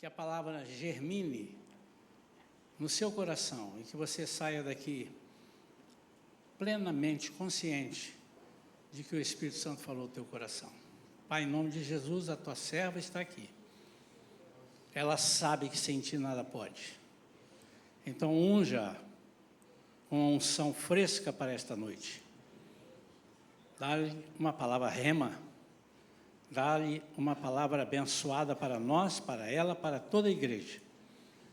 que a palavra germine no seu coração e que você saia daqui plenamente consciente de que o Espírito Santo falou no teu coração. Pai, em nome de Jesus, a tua serva está aqui. Ela sabe que sem ti nada pode. Então unja com uma unção fresca para esta noite. Dá-lhe uma palavra rema. Dá-lhe uma palavra abençoada para nós, para ela, para toda a igreja.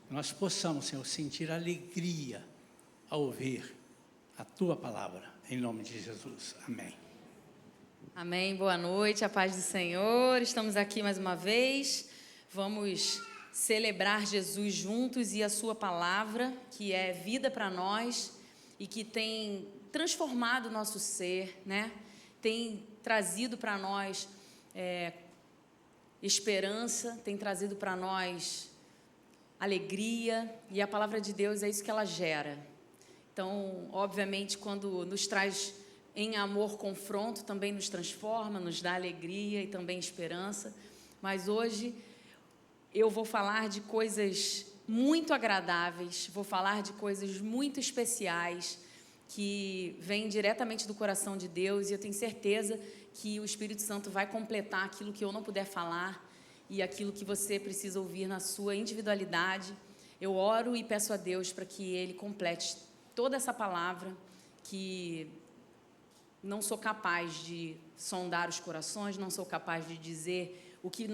Nós possamos, Senhor, sentir alegria ao ouvir a tua palavra, em nome de Jesus. Amém. Amém, boa noite, a paz do Senhor. Estamos aqui mais uma vez. Vamos celebrar Jesus juntos e a sua palavra, que é vida para nós e que tem transformado o nosso ser, né? Tem trazido para nós esperança, tem trazido para nós alegria, e a palavra de Deus é isso que ela gera. Então, obviamente, quando nos traz em amor confronto, também nos transforma, nos dá alegria e também esperança. Mas hoje eu vou falar de coisas muito agradáveis, vou falar de coisas muito especiais que vêm diretamente do coração de Deus, e eu tenho certeza que o Espírito Santo vai completar aquilo que eu não puder falar e aquilo que você precisa ouvir na sua individualidade. Eu oro e peço a Deus para que Ele complete toda essa palavra, que não sou capaz de sondar os corações, não sou capaz de dizer o que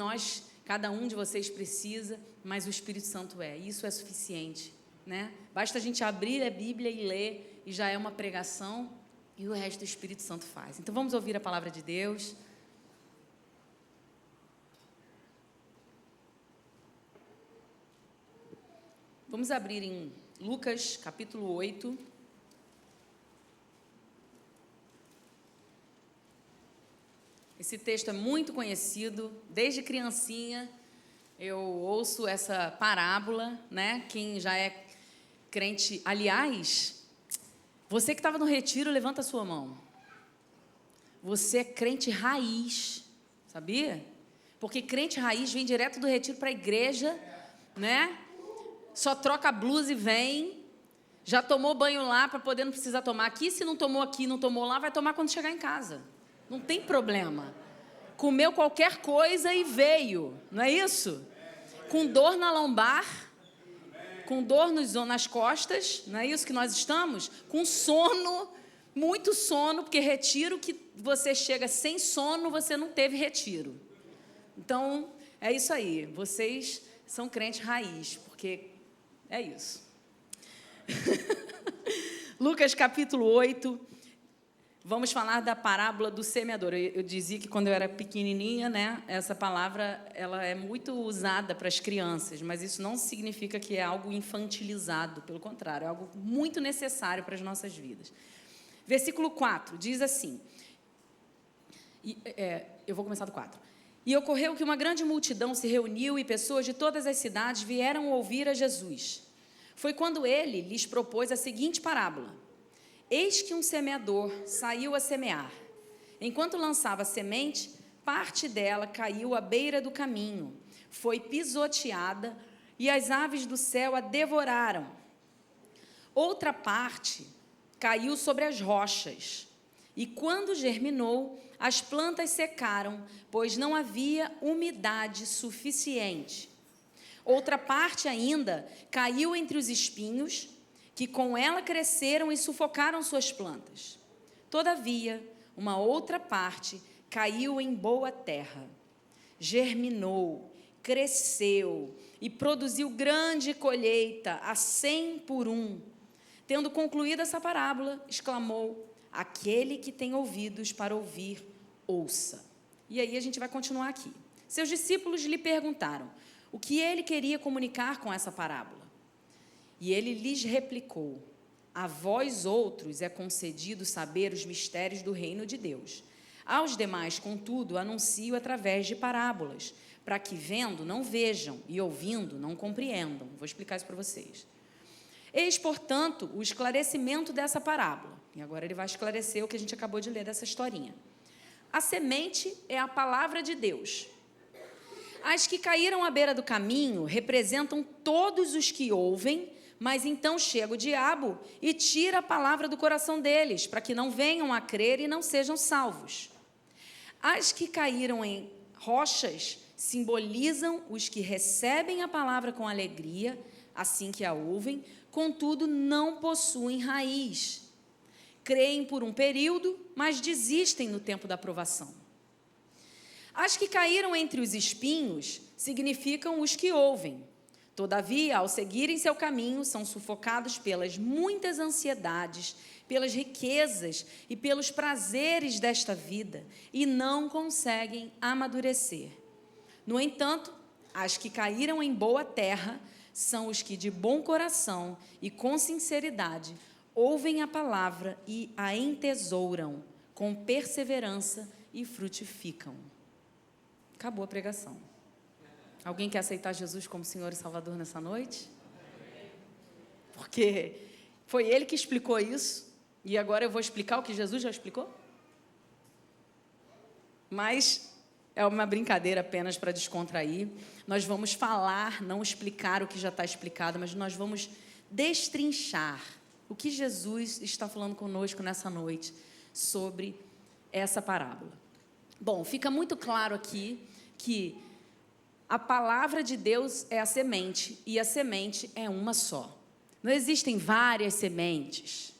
cada um de vocês precisa, mas o Espírito Santo é. Isso é suficiente, né? Basta a gente abrir a Bíblia e ler, e já é uma pregação, e o resto o Espírito Santo faz. Então vamos ouvir a palavra de Deus. Vamos abrir em Lucas, capítulo 8. Esse texto é muito conhecido, desde criancinha eu ouço essa parábola, né? Quem já é crente, aliás, você que estava no retiro, levanta a sua mão. Você é crente raiz, sabia? Porque crente raiz vem direto do retiro para a igreja, né? Só troca a blusa e vem. Já tomou banho lá para poder não precisar tomar aqui. Se não tomou aqui, não tomou lá, vai tomar quando chegar em casa. Não tem problema. Comeu qualquer coisa e veio, não é isso? Com dor na lombar, com dor nas costas, não é isso que nós estamos? Com sono, muito sono, porque retiro que você chega sem sono, você não teve retiro. Então, é isso aí. Vocês são crentes raiz, porque é isso. Lucas capítulo 8. Vamos falar da parábola do semeador. Eu dizia que quando eu era pequenininha, né, essa palavra ela é muito usada para as crianças, mas isso não significa que é algo infantilizado, pelo contrário, é algo muito necessário para as nossas vidas. Versículo 4 diz assim, eu vou começar do 4. E ocorreu que uma grande multidão se reuniu e pessoas de todas as cidades vieram ouvir a Jesus. Foi quando ele lhes propôs a seguinte parábola. Eis que um semeador saiu a semear. Enquanto lançava a semente, parte dela caiu à beira do caminho, foi pisoteada e as aves do céu a devoraram. Outra parte caiu sobre as rochas, e quando germinou, as plantas secaram, pois não havia umidade suficiente. Outra parte ainda caiu entre os espinhos, que com ela cresceram e sufocaram suas plantas. Todavia, uma outra parte caiu em boa terra, germinou, cresceu e produziu grande colheita, a 100 por 1. Tendo concluído essa parábola, exclamou: aquele que tem ouvidos para ouvir, ouça. E aí a gente vai continuar aqui. Seus discípulos lhe perguntaram o que ele queria comunicar com essa parábola. E ele lhes replicou: a vós outros é concedido saber os mistérios do reino de Deus. Aos demais, contudo, anuncio através de parábolas, para que vendo não vejam e ouvindo não compreendam. Vou explicar isso para vocês. Eis, portanto, o esclarecimento dessa parábola. E agora ele vai esclarecer o que a gente acabou de ler dessa historinha. A semente é a palavra de Deus. As que caíram à beira do caminho representam todos os que ouvem, mas então chega o diabo e tira a palavra do coração deles, para que não venham a crer e não sejam salvos. As que caíram em rochas simbolizam os que recebem a palavra com alegria, assim que a ouvem, contudo não possuem raiz. Creem por um período, mas desistem no tempo da provação. As que caíram entre os espinhos significam os que ouvem. Todavia, ao seguirem seu caminho, são sufocados pelas muitas ansiedades, pelas riquezas e pelos prazeres desta vida e não conseguem amadurecer. No entanto, as que caíram em boa terra são os que de bom coração e com sinceridade ouvem a palavra e a entesouram com perseverança e frutificam. Acabou a pregação. Alguém quer aceitar Jesus como Senhor e Salvador nessa noite? Porque foi Ele que explicou isso, e agora eu vou explicar o que Jesus já explicou? Mas é uma brincadeira apenas para descontrair. Nós vamos falar, não explicar o que já está explicado, mas nós vamos destrinchar o que Jesus está falando conosco nessa noite sobre essa parábola. Bom, fica muito claro aqui que a palavra de Deus é a semente, e a semente é uma só. Não existem várias sementes.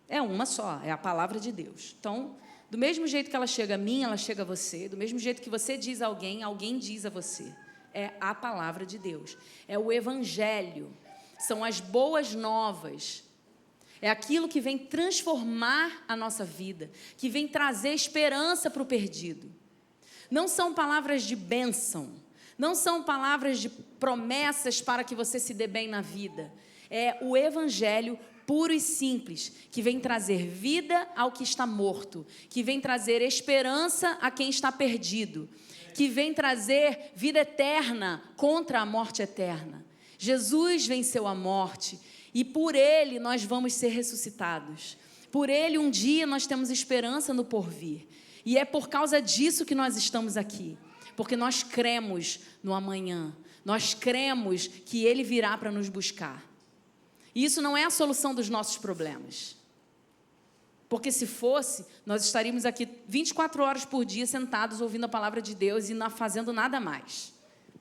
É uma só, é a palavra de Deus. Então, do mesmo jeito que ela chega a mim, ela chega a você. Do mesmo jeito que você diz a alguém, alguém diz a você. É a palavra de Deus. É o evangelho. São as boas novas. É aquilo que vem transformar a nossa vida, que vem trazer esperança para o perdido. Não são palavras de bênção, não são palavras de promessas para que você se dê bem na vida. É o evangelho puro e simples, que vem trazer vida ao que está morto, que vem trazer esperança a quem está perdido, que vem trazer vida eterna contra a morte eterna. Jesus venceu a morte e por Ele nós vamos ser ressuscitados. Por Ele um dia nós temos esperança no porvir. E é por causa disso que nós estamos aqui. Porque nós cremos no amanhã. Nós cremos que Ele virá para nos buscar. E isso não é a solução dos nossos problemas. Porque se fosse, nós estaríamos aqui 24 horas por dia sentados ouvindo a palavra de Deus e não fazendo nada mais.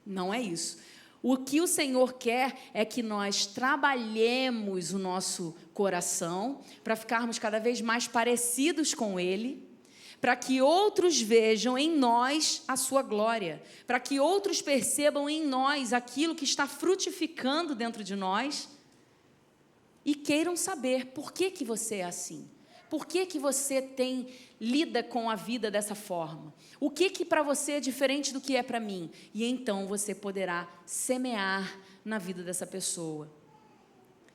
Não é isso. O que o Senhor quer é que nós trabalhemos o nosso coração para ficarmos cada vez mais parecidos com Ele, para que outros vejam em nós a sua glória, para que outros percebam em nós aquilo que está frutificando dentro de nós e queiram saber por que você é assim, por que você lida com a vida dessa forma, o que para você é diferente do que é para mim, e então você poderá semear na vida dessa pessoa.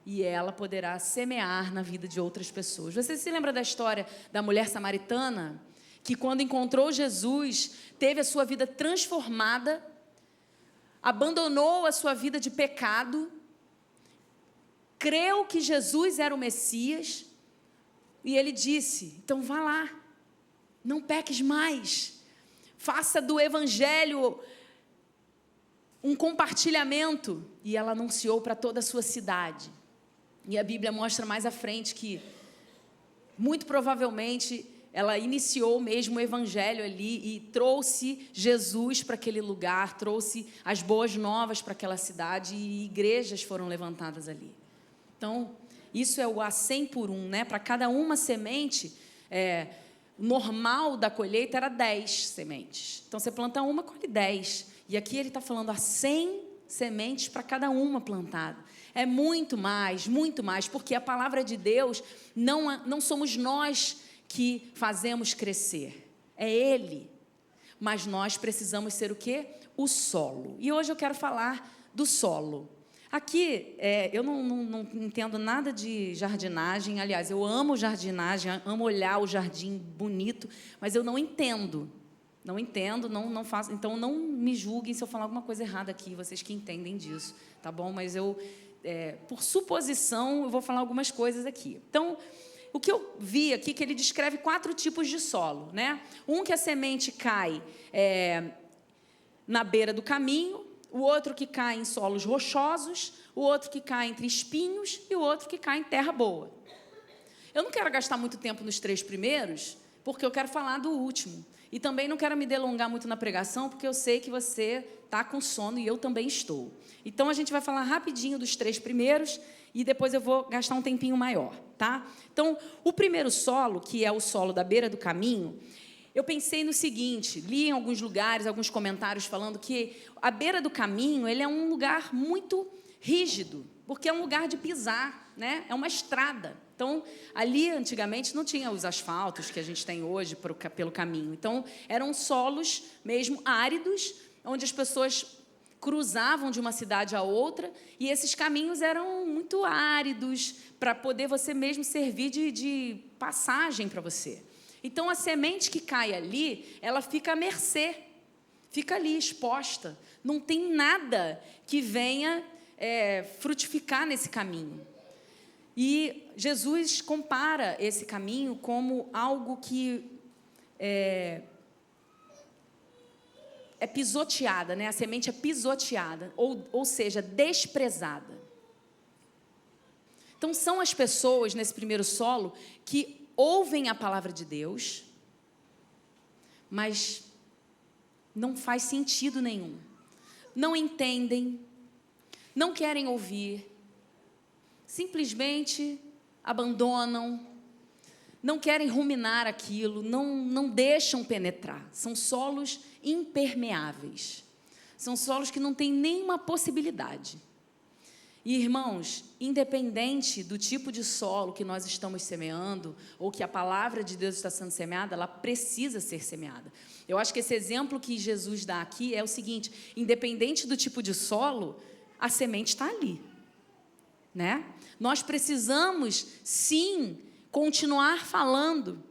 E ela poderá semear na vida de outras pessoas. Você se lembra da história da mulher samaritana, que quando encontrou Jesus, teve a sua vida transformada, abandonou a sua vida de pecado, creu que Jesus era o Messias, e ele disse, então vá lá, não peques mais, faça do evangelho um compartilhamento, e ela anunciou para toda a sua cidade. E a Bíblia mostra mais à frente que, muito provavelmente, ela iniciou mesmo o evangelho ali e trouxe Jesus para aquele lugar, trouxe as boas novas para aquela cidade e igrejas foram levantadas ali. Então, isso é o a 100 por 1, né? Para cada uma semente, normal da colheita era 10 sementes. Então, você planta uma, colhe 10. E aqui ele está falando a 100 sementes para cada uma plantada. É muito mais, porque a palavra de Deus não somos nós que fazemos crescer, é Ele. Mas nós precisamos ser o quê? O solo. E hoje eu quero falar do solo. Aqui, eu não entendo nada de jardinagem, aliás, eu amo jardinagem, amo olhar o jardim bonito, mas eu não entendo, não faço, então não me julguem se eu falar alguma coisa errada aqui, vocês que entendem disso, tá bom? Mas por suposição, eu vou falar algumas coisas aqui. Então, o que eu vi aqui, que ele descreve 4 tipos de solo, né? Um que a semente cai na beira do caminho, o outro que cai em solos rochosos, o outro que cai entre espinhos e o outro que cai em terra boa. Eu não quero gastar muito tempo nos 3 primeiros, porque eu quero falar do último. E também não quero me delongar muito na pregação, porque eu sei que você está com sono e eu também estou. Então, a gente vai falar rapidinho dos 3 primeiros e depois eu vou gastar um tempinho maior, tá? Então, o primeiro solo, que é o solo da beira do caminho, eu pensei no seguinte, li em alguns lugares, alguns comentários falando que a beira do caminho, ele é um lugar muito rígido, porque é um lugar de pisar, né? É uma estrada. Então, ali, antigamente, não tinha os asfaltos que a gente tem hoje pelo caminho. Então, eram solos mesmo áridos, onde as pessoas cruzavam de uma cidade a outra, e esses caminhos eram muito áridos, para poder você mesmo servir de passagem para você. Então, a semente que cai ali, ela fica à mercê, fica ali exposta. Não tem nada que venha frutificar nesse caminho. E Jesus compara esse caminho como algo que é pisoteada, né? A semente é pisoteada, ou seja, desprezada. Então, são as pessoas, nesse primeiro solo, que ouvem a palavra de Deus, mas não faz sentido nenhum. Não entendem, não querem ouvir, simplesmente abandonam, não querem ruminar aquilo, não deixam penetrar. São solos impermeáveis. São solos que não têm nenhuma possibilidade. E, irmãos, independente do tipo de solo que nós estamos semeando, ou que a palavra de Deus está sendo semeada, ela precisa ser semeada. Eu acho que esse exemplo que Jesus dá aqui é o seguinte: independente do tipo de solo, a semente está ali, né? Nós precisamos, sim, continuar falando,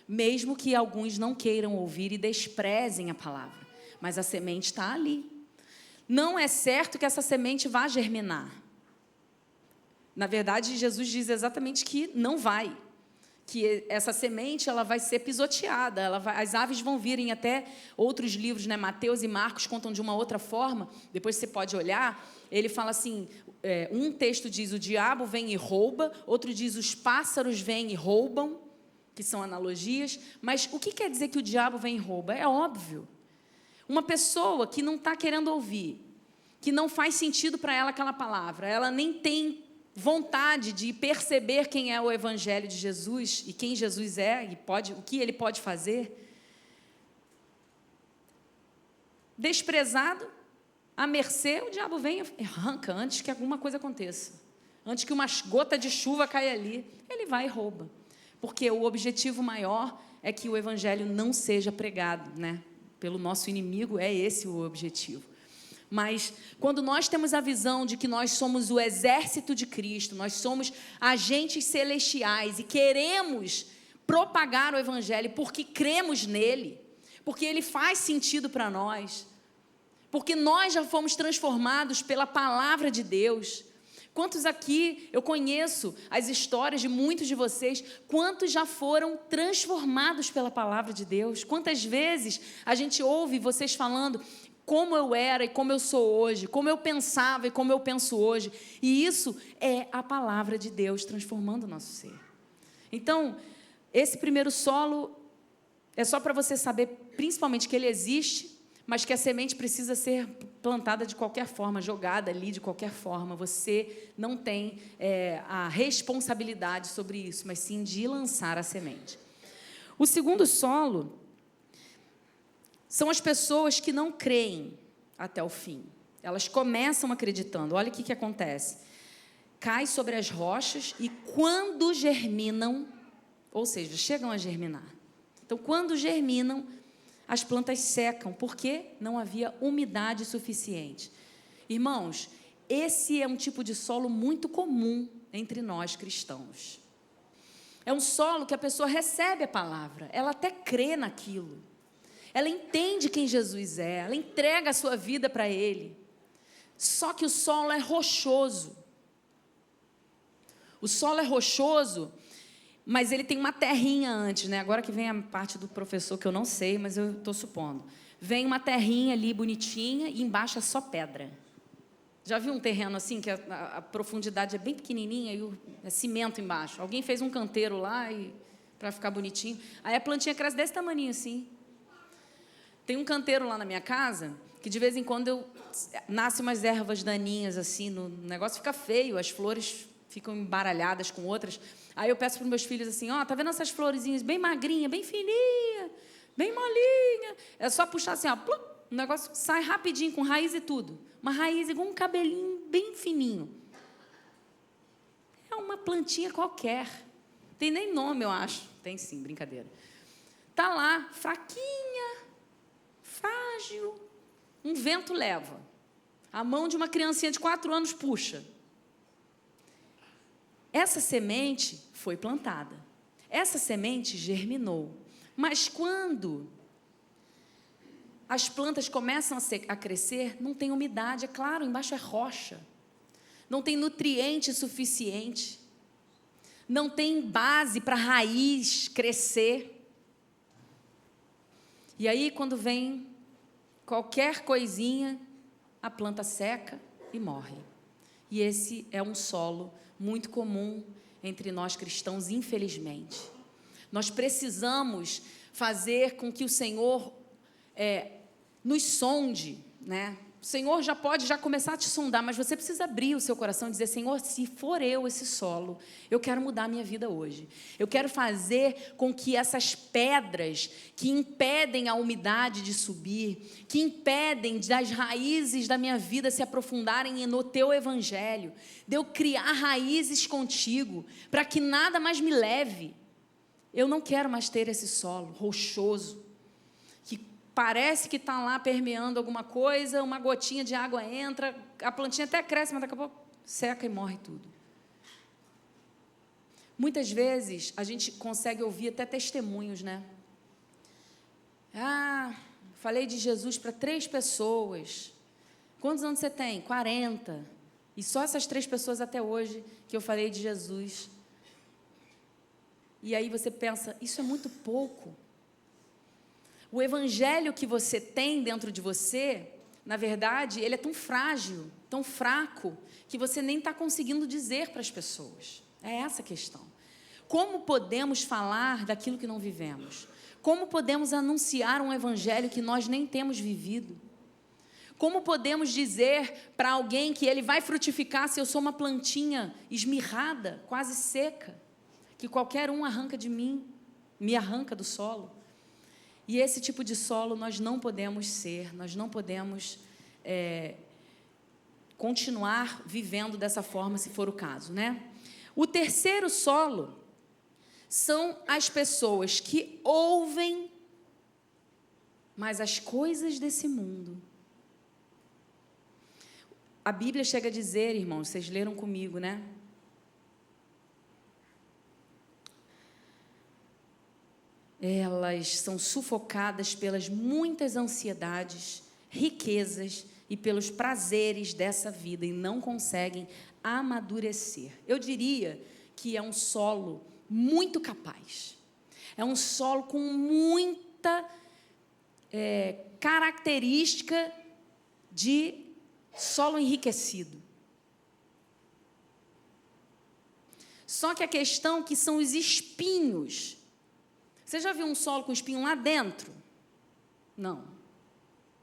mesmo que alguns não queiram ouvir e desprezem a palavra, mas a semente está ali. Não é certo que essa semente vá germinar. Na verdade, Jesus diz exatamente que não vai, que essa semente ela vai ser pisoteada, as aves vão virem. Até outros livros, né, Mateus e Marcos contam de uma outra forma, depois você pode olhar, ele fala assim, um texto diz o diabo vem e rouba, outro diz os pássaros vêm e roubam, que são analogias, mas o que quer dizer que o diabo vem e rouba? É óbvio, uma pessoa que não está querendo ouvir, que não faz sentido para ela aquela palavra, ela nem tem vontade de perceber quem é o Evangelho de Jesus e quem Jesus é e o que ele pode fazer, desprezado, à mercê, o diabo vem e arranca antes que alguma coisa aconteça, antes que uma gota de chuva caia ali, ele vai e rouba, porque o objetivo maior é que o Evangelho não seja pregado, né? Pelo nosso inimigo, é esse o objetivo. Mas quando nós temos a visão de que nós somos o exército de Cristo, nós somos agentes celestiais e queremos propagar o Evangelho porque cremos nele, porque ele faz sentido para nós, porque nós já fomos transformados pela palavra de Deus. Quantos aqui, eu conheço as histórias de muitos de vocês, quantos já foram transformados pela palavra de Deus? Quantas vezes a gente ouve vocês falando como eu era e como eu sou hoje, como eu pensava e como eu penso hoje, e isso é a palavra de Deus transformando o nosso ser. Então, esse primeiro solo é só para você saber, principalmente, que ele existe, mas que a semente precisa ser plantada de qualquer forma, jogada ali de qualquer forma. Você não tem a responsabilidade sobre isso, mas sim de lançar a semente. O segundo solo são as pessoas que não creem até o fim. Elas começam acreditando. Olha o que acontece. Cai sobre as rochas e quando germinam, ou seja, chegam a germinar. Então, quando germinam, as plantas secam, porque não havia umidade suficiente. Irmãos, esse é um tipo de solo muito comum entre nós cristãos. É um solo que a pessoa recebe a palavra, ela até crê naquilo. Ela entende quem Jesus é, ela entrega a sua vida para Ele. Só que o solo é rochoso. O solo é rochoso, mas ele tem uma terrinha antes, né? Agora que vem a parte do professor que eu não sei, mas eu estou supondo. vem uma terrinha ali bonitinha e embaixo é só pedra. Já viu um terreno assim, que a profundidade é bem pequenininha e é cimento embaixo? Alguém fez um canteiro lá para ficar bonitinho. Aí a plantinha cresce desse tamanho assim. Tem um canteiro lá na minha casa que de vez em quando nasce umas ervas daninhas assim, o negócio fica feio, as flores ficam embaralhadas com outras. Aí eu peço para os meus filhos assim, ó, tá vendo essas florezinhas bem magrinha, bem fininha, bem molinha? É só puxar assim, ó, plum, o negócio sai rapidinho, com raiz e tudo. Uma raiz igual um cabelinho bem fininho. É uma plantinha qualquer. Tem nem nome, eu acho. Tem sim, brincadeira. Tá lá, fraquinha, frágil. Um vento leva. A mão de uma criancinha de 4 anos puxa. Essa semente foi plantada. Essa semente germinou. Mas quando as plantas começam a crescer, não tem umidade, é claro, embaixo é rocha. Não tem nutriente suficiente. Não tem base para a raiz crescer. E aí, quando vem qualquer coisinha, a planta seca e morre. E esse é um solo muito comum entre nós cristãos, infelizmente. Nós precisamos fazer com que o Senhor nos sonde, né? O Senhor já pode começar a te sondar, mas você precisa abrir o seu coração e dizer, Senhor, se for eu esse solo, eu quero mudar a minha vida hoje. Eu quero fazer com que essas pedras que impedem a umidade de subir, que impedem das raízes da minha vida se aprofundarem no teu evangelho, de eu criar raízes contigo, para que nada mais me leve. Eu não quero mais ter esse solo rochoso, parece que está lá permeando alguma coisa, uma gotinha de água entra, a plantinha até cresce, mas daqui a pouco seca e morre tudo. Muitas vezes a gente consegue ouvir até testemunhos, né? Falei de Jesus para 3 pessoas. Quantos anos você tem? 40. E só essas 3 pessoas até hoje que eu falei de Jesus. E aí você pensa, isso é muito pouco. O evangelho que você tem dentro de você, na verdade, ele é tão frágil, tão fraco, que você nem está conseguindo dizer para as pessoas. É essa a questão. Como podemos falar daquilo que não vivemos? Como podemos anunciar um evangelho que nós nem temos vivido? Como podemos dizer para alguém que ele vai frutificar se eu sou uma plantinha esmirrada, quase seca, que qualquer um arranca de mim, me arranca do solo? E esse tipo de solo nós não podemos ser, nós não podemos continuar vivendo dessa forma, se for o caso, né? O terceiro solo são as pessoas que ouvem, mas as coisas desse mundo. A Bíblia chega a dizer, irmãos, vocês leram comigo, né? Elas são sufocadas pelas muitas ansiedades, riquezas e pelos prazeres dessa vida e não conseguem amadurecer. Eu diria que é um solo muito capaz. É um solo com muita característica de solo enriquecido. Só que a questão que são os espinhos. Você já viu um solo com espinho lá dentro? Não.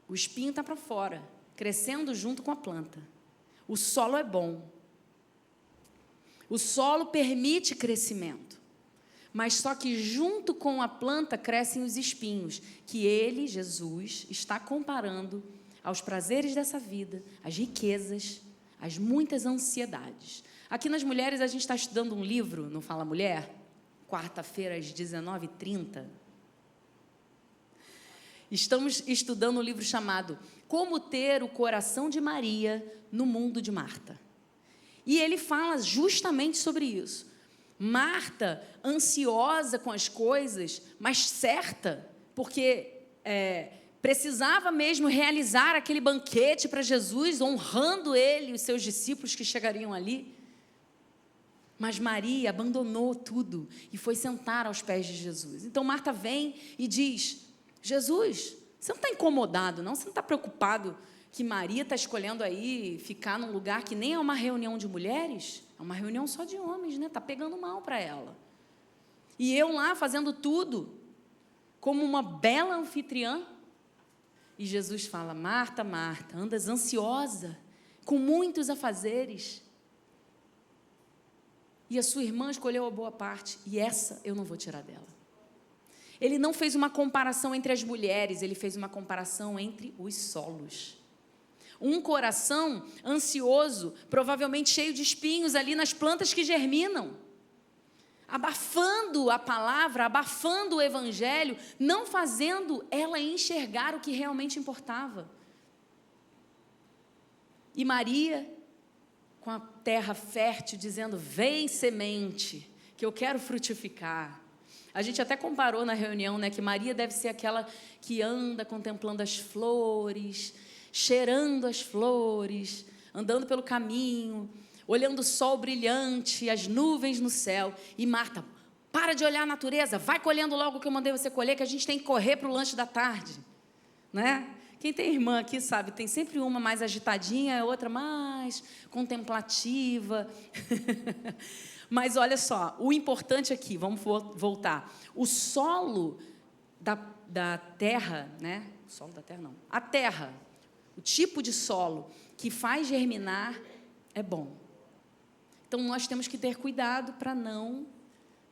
O espinho está para fora, crescendo junto com a planta. O solo é bom. O solo permite crescimento. Mas só que junto com a planta crescem os espinhos, que ele, Jesus, está comparando aos prazeres dessa vida, às riquezas, às muitas ansiedades. Aqui nas Mulheres a gente está estudando um livro, não Fala Mulher? Quarta-feira, às 19h30. Estamos estudando um livro chamado Como Ter o Coração de Maria no Mundo de Marta. E ele fala justamente sobre isso. Marta, ansiosa com as coisas, mas certa, porque precisava mesmo realizar aquele banquete para Jesus, honrando ele e os seus discípulos que chegariam ali. Mas Maria abandonou tudo e foi sentar aos pés de Jesus. Então Marta vem e diz, Jesus, Você não está incomodado, não? Você não está preocupado que Maria está escolhendo aí ficar num lugar que nem é uma reunião de mulheres? É uma reunião só de homens, né? Está pegando mal para ela. E eu lá fazendo tudo, como uma bela anfitriã. E Jesus fala: Marta, Marta, andas ansiosa, com muitos afazeres. E a sua irmã escolheu a boa parte, e essa eu não vou tirar dela. Ele não fez uma comparação entre as mulheres, ele fez uma comparação entre os solos. Um coração ansioso, provavelmente cheio de espinhos ali nas plantas que germinam, abafando a palavra, abafando o evangelho, não fazendo ela enxergar o que realmente importava. E Maria, com a terra fértil, dizendo: vem semente, que eu quero frutificar. A gente até comparou na reunião, né, que Maria deve ser aquela que anda contemplando as flores, cheirando as flores, andando pelo caminho, olhando o sol brilhante, as nuvens no céu. E Marta: para de olhar a natureza, vai colhendo logo o que eu mandei você colher, que a gente tem que correr para o lanche da tarde, né? Quem tem irmã aqui sabe, tem sempre uma mais agitadinha, outra mais contemplativa. Mas olha só, o importante aqui, vamos voltar. O solo da terra, né? O solo da terra não. A terra, o tipo de solo que faz germinar é bom. Então nós temos que ter cuidado para não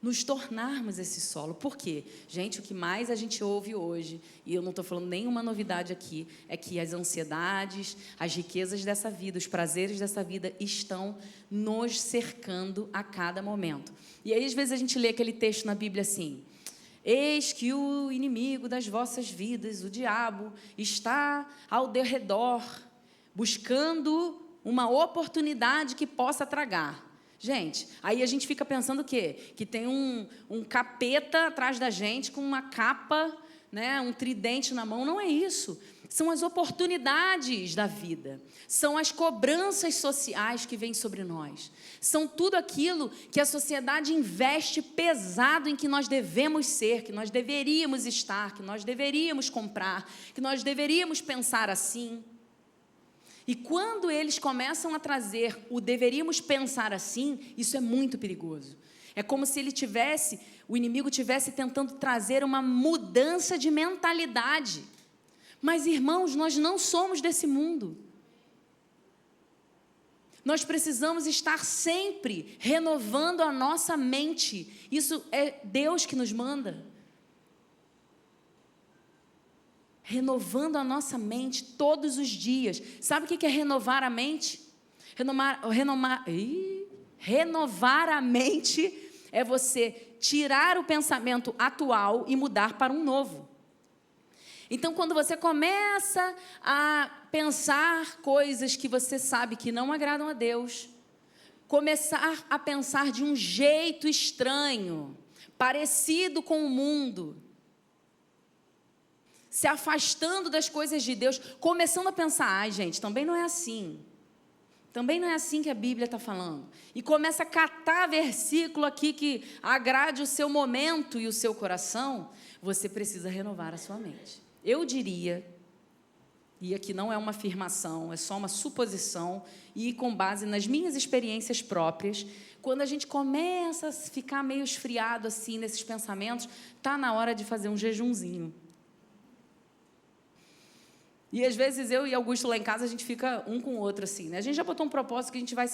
nos tornarmos esse solo. Por quê? Gente, o que mais a gente ouve hoje, e eu não estou falando nenhuma novidade aqui, é que as ansiedades, as riquezas dessa vida, os prazeres dessa vida estão nos cercando a cada momento. E aí, às vezes, a gente lê aquele texto na Bíblia assim: eis que o inimigo das vossas vidas, o diabo, está ao derredor, buscando uma oportunidade que possa tragar. Gente, aí a gente fica pensando o quê? Que tem um capeta atrás da gente com uma capa, né, um tridente na mão. Não é isso. São as oportunidades da vida. São as cobranças sociais que vêm sobre nós. São tudo aquilo que a sociedade investe pesado em que nós devemos ser, que nós deveríamos estar, que nós deveríamos comprar, que nós deveríamos pensar assim. E quando eles começam a trazer o deveríamos pensar assim, isso é muito perigoso. É como se o inimigo tivesse tentando trazer uma mudança de mentalidade. Mas, irmãos, nós não somos desse mundo. Nós precisamos estar sempre renovando a nossa mente. Isso é Deus que nos manda. Renovando a nossa mente todos os dias. Sabe o que é renovar a mente? Renovar a mente é você tirar o pensamento atual e mudar para um novo. Então, quando você começa a pensar coisas que você sabe que não agradam a Deus, começar a pensar de um jeito estranho, parecido com o mundo, se afastando das coisas de Deus, começando a pensar: ai, gente, também não é assim. Também não é assim que a Bíblia está falando. E começa a catar versículo aqui que agrade o seu momento e o seu coração. Você precisa renovar a sua mente. Eu diria, e aqui não é uma afirmação, é só uma suposição, e com base nas minhas experiências próprias, quando a gente começa a ficar meio esfriado assim nesses pensamentos, está na hora de fazer um jejunzinho. E às vezes eu e Augusto lá em casa, a gente fica um com o outro assim, né? A gente já botou um propósito que a gente vai...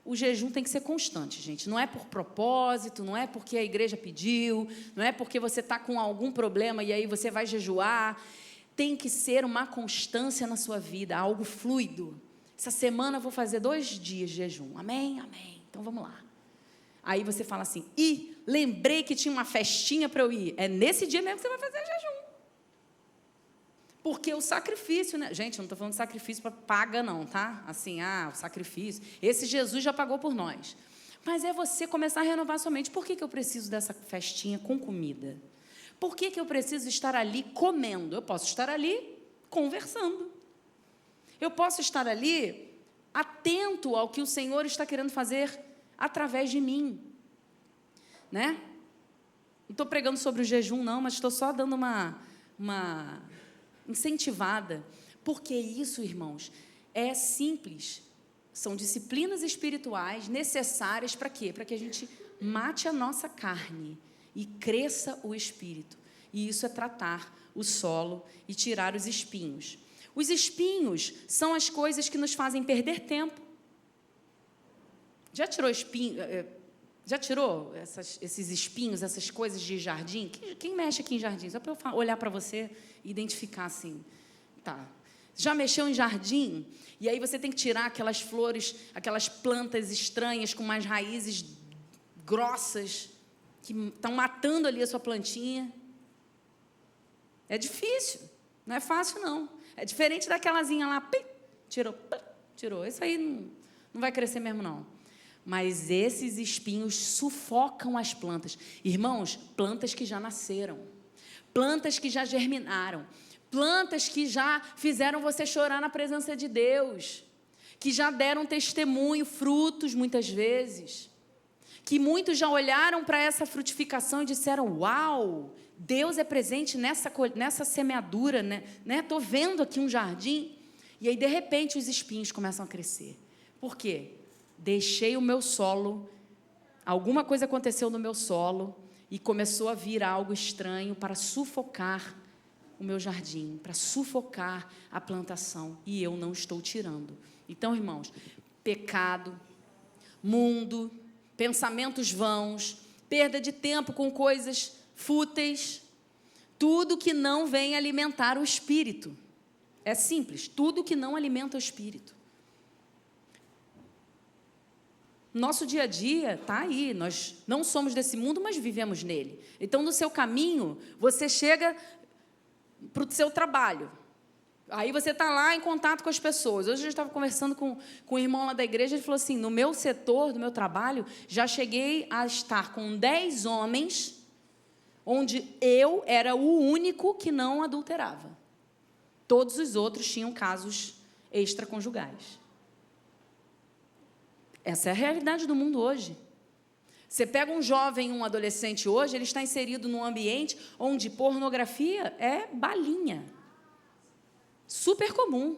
O jejum tem que ser constante, gente. Não é por propósito, não é porque a igreja pediu, não é porque você está com algum problema e aí você vai jejuar. Tem que ser uma constância na sua vida, algo fluido. Essa semana eu vou fazer 2 dias de jejum. Amém? Amém. Então vamos lá. Aí você fala assim: lembrei que tinha uma festinha para eu ir. É nesse dia mesmo que você vai fazer jejum. Porque o sacrifício, né? Gente, eu não estou falando de sacrifício para paga, não, tá? Assim, o sacrifício. Esse Jesus já pagou por nós. Mas é você começar a renovar a sua mente. Por que eu preciso dessa festinha com comida? Por que eu preciso estar ali comendo? Eu posso estar ali conversando. Eu posso estar ali atento ao que o Senhor está querendo fazer através de mim. Né? Não estou pregando sobre o jejum, não, mas estou só dando uma incentivada. Porque isso, irmãos, é simples. São disciplinas espirituais necessárias para quê? Para que a gente mate a nossa carne e cresça o espírito. E isso é tratar o solo e tirar os espinhos. Os espinhos são as coisas que nos fazem perder tempo. Já tirou espinho? Já tirou esses espinhos, essas coisas de jardim? Quem mexe aqui em jardim? Só para eu olhar para você e identificar assim. Tá. Já mexeu em jardim? E aí você tem que tirar aquelas flores, aquelas plantas estranhas com umas raízes grossas que estão matando ali a sua plantinha. É difícil, não é fácil não. É diferente daquelazinha lá, tirou. Isso aí não vai crescer mesmo não. Mas esses espinhos sufocam as plantas. Irmãos, plantas que já nasceram, plantas que já germinaram, plantas que já fizeram você chorar na presença de Deus, que já deram testemunho, frutos muitas vezes, que muitos já olharam para essa frutificação e disseram, uau, Deus é presente nessa semeadura, né? Estou vendo aqui um jardim. E aí, de repente, os espinhos começam a crescer. Por quê? Deixei o meu solo, alguma coisa aconteceu no meu solo e começou a vir algo estranho para sufocar o meu jardim, para sufocar a plantação, e eu não estou tirando. Então, irmãos, pecado, mundo, pensamentos vãos, perda de tempo com coisas fúteis, tudo que não vem alimentar o espírito. É simples, tudo que não alimenta o espírito. Nosso dia a dia está aí, nós não somos desse mundo, mas vivemos nele. Então, no seu caminho, você chega para o seu trabalho. Aí você está lá em contato com as pessoas. Hoje eu estava conversando com um irmão lá da igreja, ele falou assim, no meu setor, no meu trabalho, já cheguei a estar com 10 homens, onde eu era o único que não adulterava. Todos os outros tinham casos extraconjugais. Essa é a realidade do mundo hoje. Você pega um jovem, um adolescente hoje, ele está inserido num ambiente onde pornografia é balinha. Super comum.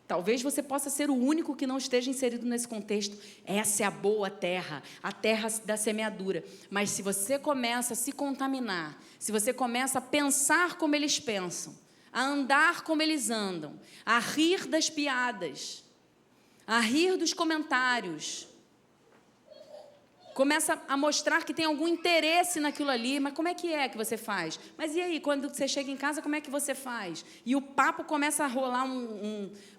Talvez você possa ser o único que não esteja inserido nesse contexto. Essa é a boa terra, a terra da semeadura. Mas se você começa a se contaminar, se você começa a pensar como eles pensam, a andar como eles andam, a rir das piadas, a rir dos comentários, começa a mostrar que tem algum interesse naquilo ali, mas como é que você faz? Mas e aí, quando você chega em casa, como é que você faz? E o papo começa a rolar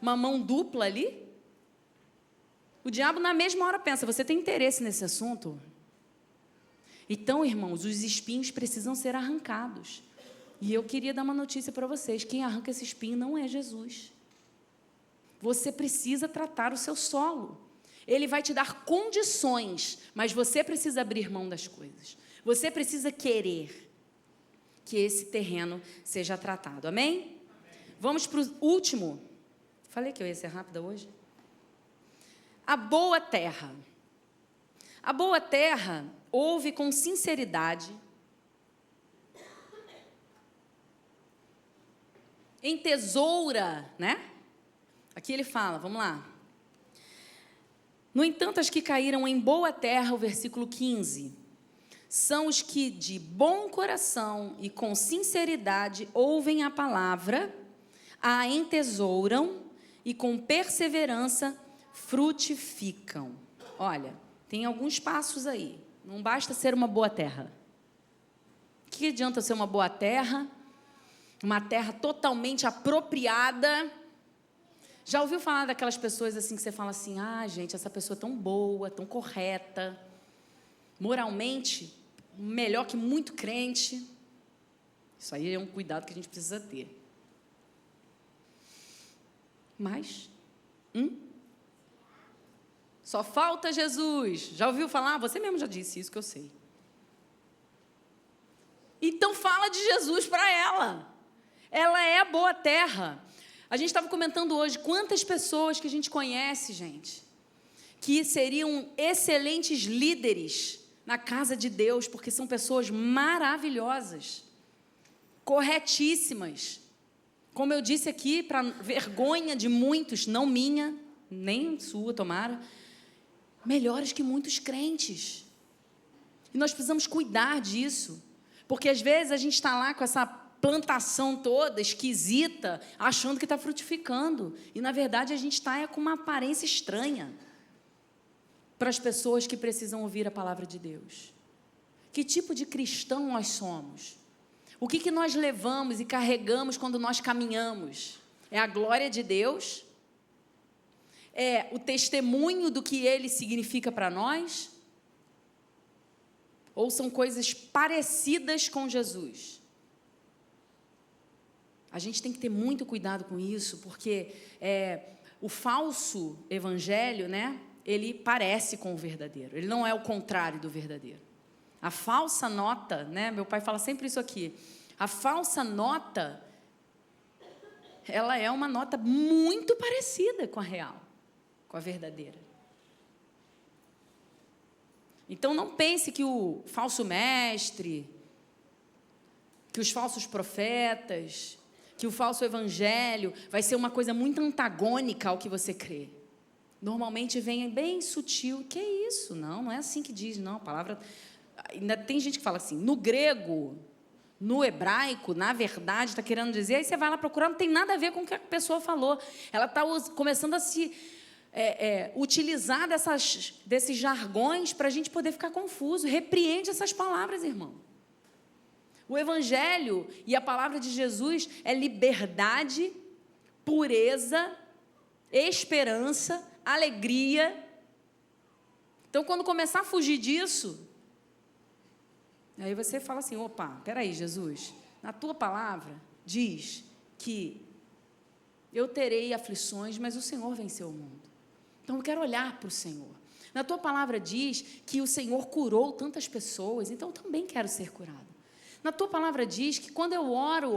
uma mão dupla ali. O diabo, na mesma hora, pensa, você tem interesse nesse assunto? Então, irmãos, os espinhos precisam ser arrancados. E eu queria dar uma notícia para vocês, quem arranca esse espinho não é Jesus. Você precisa tratar o seu solo. Ele vai te dar condições, mas você precisa abrir mão das coisas. Você precisa querer que esse terreno seja tratado. Amém? Amém. Vamos para o último. Falei que eu ia ser rápida hoje. A boa terra. A boa terra ouve com sinceridade, entesoura, né? Aqui ele fala, vamos lá. No entanto, as que caíram em boa terra, o versículo 15, são os que de bom coração e com sinceridade ouvem a palavra, a entesouram e com perseverança frutificam. Olha, tem alguns passos aí. Não basta ser uma boa terra. O que adianta ser uma boa terra? Uma terra totalmente apropriada. Já ouviu falar daquelas pessoas assim que você fala assim, gente, essa pessoa é tão boa, tão correta, moralmente, melhor que muito crente. Isso aí é um cuidado que a gente precisa ter. Mas, só falta Jesus. Já ouviu falar? Você mesmo já disse isso que eu sei. Então fala de Jesus para ela. Ela é a boa terra. A gente estava comentando hoje quantas pessoas que a gente conhece, gente, que seriam excelentes líderes na casa de Deus, porque são pessoas maravilhosas. corretíssimas. Como eu disse aqui, para vergonha de muitos, não minha, nem sua, tomara, melhores que muitos crentes. E nós precisamos cuidar disso, porque às vezes a gente está lá com essa plantação toda esquisita, achando que está frutificando, e na verdade a gente está com uma aparência estranha para as pessoas que precisam ouvir a palavra de Deus. Que tipo de cristão nós somos? O que nós levamos e carregamos quando nós caminhamos? É a glória de Deus? É o testemunho do que Ele significa para nós? Ou são coisas parecidas com Jesus? A gente tem que ter muito cuidado com isso, porque o falso evangelho, né, ele parece com o verdadeiro, ele não é o contrário do verdadeiro. A falsa nota, né, meu pai fala sempre isso aqui, a falsa nota, ela é uma nota muito parecida com a real, com a verdadeira. Então, não pense que o falso mestre, que os falsos profetas, que o falso evangelho vai ser uma coisa muito antagônica ao que você crê. Normalmente vem bem sutil. Que é isso? Não é assim que diz, não. A palavra... Ainda tem gente que fala assim, no grego, no hebraico, na verdade, está querendo dizer, aí você vai lá procurar, não tem nada a ver com o que a pessoa falou. Ela está começando a se... utilizar desses jargões para a gente poder ficar confuso. Repreende essas palavras, irmão. O Evangelho e a palavra de Jesus é liberdade, pureza, esperança, alegria. Então, quando começar a fugir disso, aí você fala assim, opa, peraí, Jesus, na tua palavra diz que eu terei aflições, mas o Senhor venceu o mundo. Então, eu quero olhar para o Senhor. Na tua palavra diz que o Senhor curou tantas pessoas, então eu também quero ser curado. Na tua palavra diz que quando eu oro,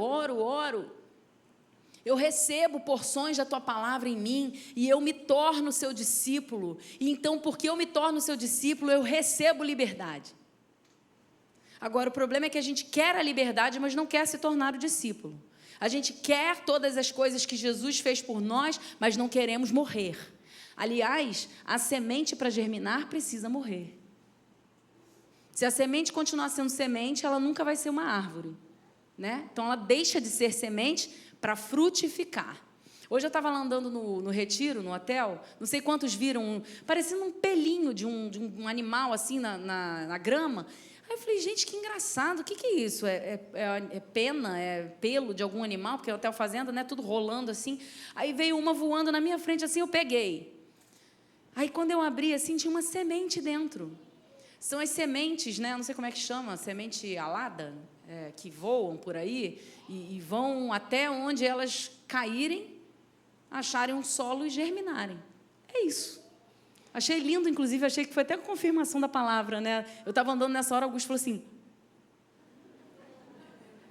eu recebo porções da tua palavra em mim e eu me torno seu discípulo. E então, porque eu me torno seu discípulo, eu recebo liberdade. Agora, o problema é que a gente quer a liberdade, mas não quer se tornar o discípulo. A gente quer todas as coisas que Jesus fez por nós, mas não queremos morrer. Aliás, a semente para germinar precisa morrer. Se a semente continuar sendo semente, ela nunca vai ser uma árvore, né? Então, ela deixa de ser semente para frutificar. Hoje eu estava andando no retiro, no hotel, não sei quantos viram, parecendo um pelinho de um animal assim na grama. Aí eu falei, gente, que engraçado, o que é isso? É pena, é pelo de algum animal, porque é hotel fazenda, né? Tudo rolando assim. Aí veio uma voando na minha frente assim, eu peguei. Aí quando eu abri assim, tinha uma semente dentro. São as sementes, né? Não sei como é que chama, semente alada, que voam por aí e vão até onde elas caírem, acharem um solo e germinarem. É isso. Achei lindo, inclusive, achei que foi até confirmação da palavra, né? Eu estava andando nessa hora, Augusto falou assim...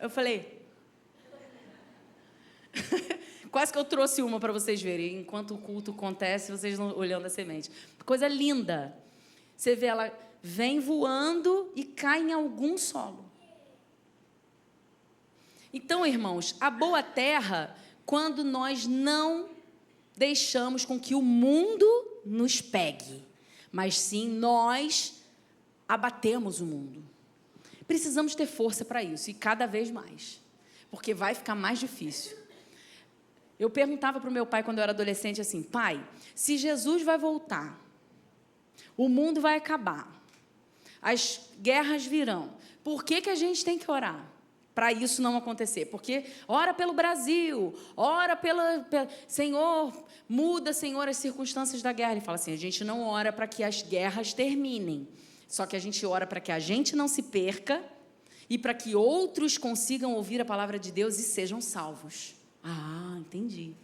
Eu falei... Quase que eu trouxe uma para vocês verem. Enquanto o culto acontece, vocês vão olhando a semente. Coisa linda. Você vê ela vem voando e cai em algum solo. Então, irmãos, a boa terra, quando nós não deixamos com que o mundo nos pegue, mas sim nós abatemos o mundo. Precisamos ter força para isso, e cada vez mais, porque vai ficar mais difícil. Eu perguntava para o meu pai, quando eu era adolescente, assim, pai, se Jesus vai voltar, o mundo vai acabar, as guerras virão, por que a gente tem que orar para isso não acontecer? Porque ora pelo Brasil, ora Senhor, muda, Senhor, as circunstâncias da guerra. Ele fala assim, a gente não ora para que as guerras terminem, só que a gente ora para que a gente não se perca e para que outros consigam ouvir a palavra de Deus e sejam salvos. Ah, entendi.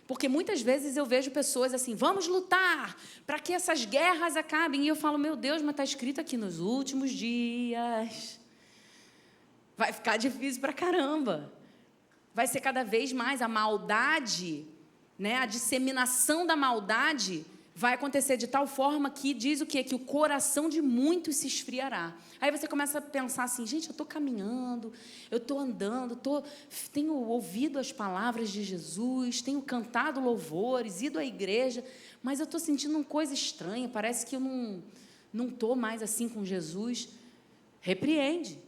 Porque muitas vezes eu vejo pessoas assim, vamos lutar para que essas guerras acabem. E eu falo, meu Deus, mas está escrito aqui nos últimos dias. Vai ficar difícil para caramba. Vai ser cada vez mais a maldade, né? A disseminação da maldade vai acontecer de tal forma que diz o quê? Que o coração de muitos se esfriará. Aí você começa a pensar assim, gente, eu estou caminhando, eu estou andando, tenho ouvido as palavras de Jesus, tenho cantado louvores, ido à igreja, mas eu estou sentindo uma coisa estranha, parece que eu não estou mais assim com Jesus. Repreende.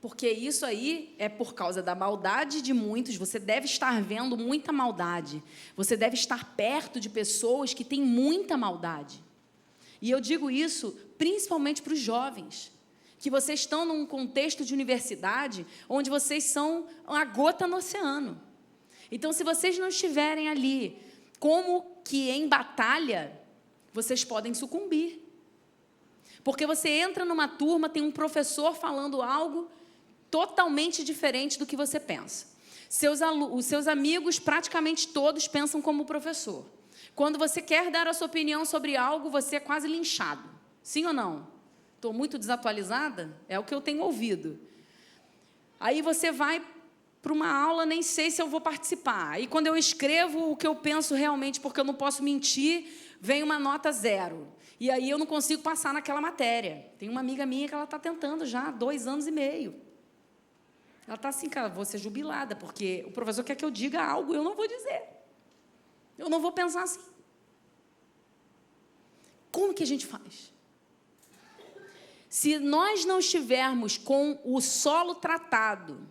Porque isso aí é por causa da maldade de muitos. Você deve estar vendo muita maldade. Você deve estar perto de pessoas que têm muita maldade. E eu digo isso principalmente para os jovens, que vocês estão num contexto de universidade onde vocês são uma gota no oceano. Então, se vocês não estiverem ali como que em batalha, vocês podem sucumbir. Porque você entra numa turma, tem um professor falando algo totalmente diferente do que você pensa. Os seus amigos, praticamente todos, pensam como o professor. Quando você quer dar a sua opinião sobre algo, você é quase linchado. Sim ou não? Estou muito desatualizada? É o que eu tenho ouvido. Aí você vai para uma aula, nem sei se eu vou participar. Aí, quando eu escrevo o que eu penso realmente, porque eu não posso mentir, vem uma nota 0. E aí eu não consigo passar naquela matéria. Tem uma amiga minha que ela está tentando já há 2 anos e meio. Ela está assim, cara, vou ser jubilada, porque o professor quer que eu diga algo, eu não vou dizer. Eu não vou pensar assim. Como que a gente faz? Se nós não estivermos com o solo tratado,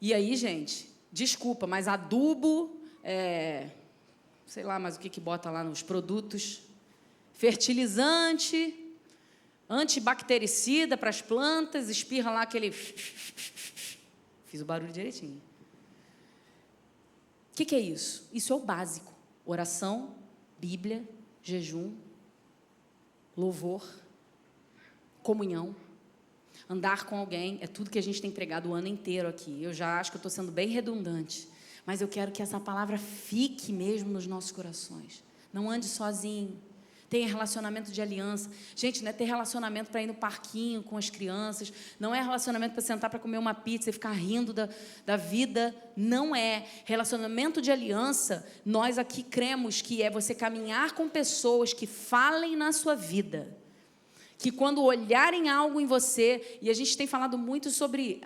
e aí, gente, desculpa, mas adubo, sei lá mais o que bota lá nos produtos, fertilizante, antibactericida para as plantas, espirra lá aquele... Fiz o barulho direitinho. O que é isso? Isso é o básico. Oração, Bíblia, jejum, louvor, comunhão, andar com alguém. É tudo que a gente tem pregado o ano inteiro aqui. Eu já acho que eu estou sendo bem redundante, mas eu quero que essa palavra fique mesmo nos nossos corações. Não ande sozinho. Tenha relacionamento de aliança. Gente, não é ter relacionamento para ir no parquinho com as crianças, não é relacionamento para sentar para comer uma pizza e ficar rindo da vida, não é. Relacionamento de aliança, nós aqui cremos que é você caminhar com pessoas que falem na sua vida, que quando olharem algo em você, e a gente tem falado muito sobre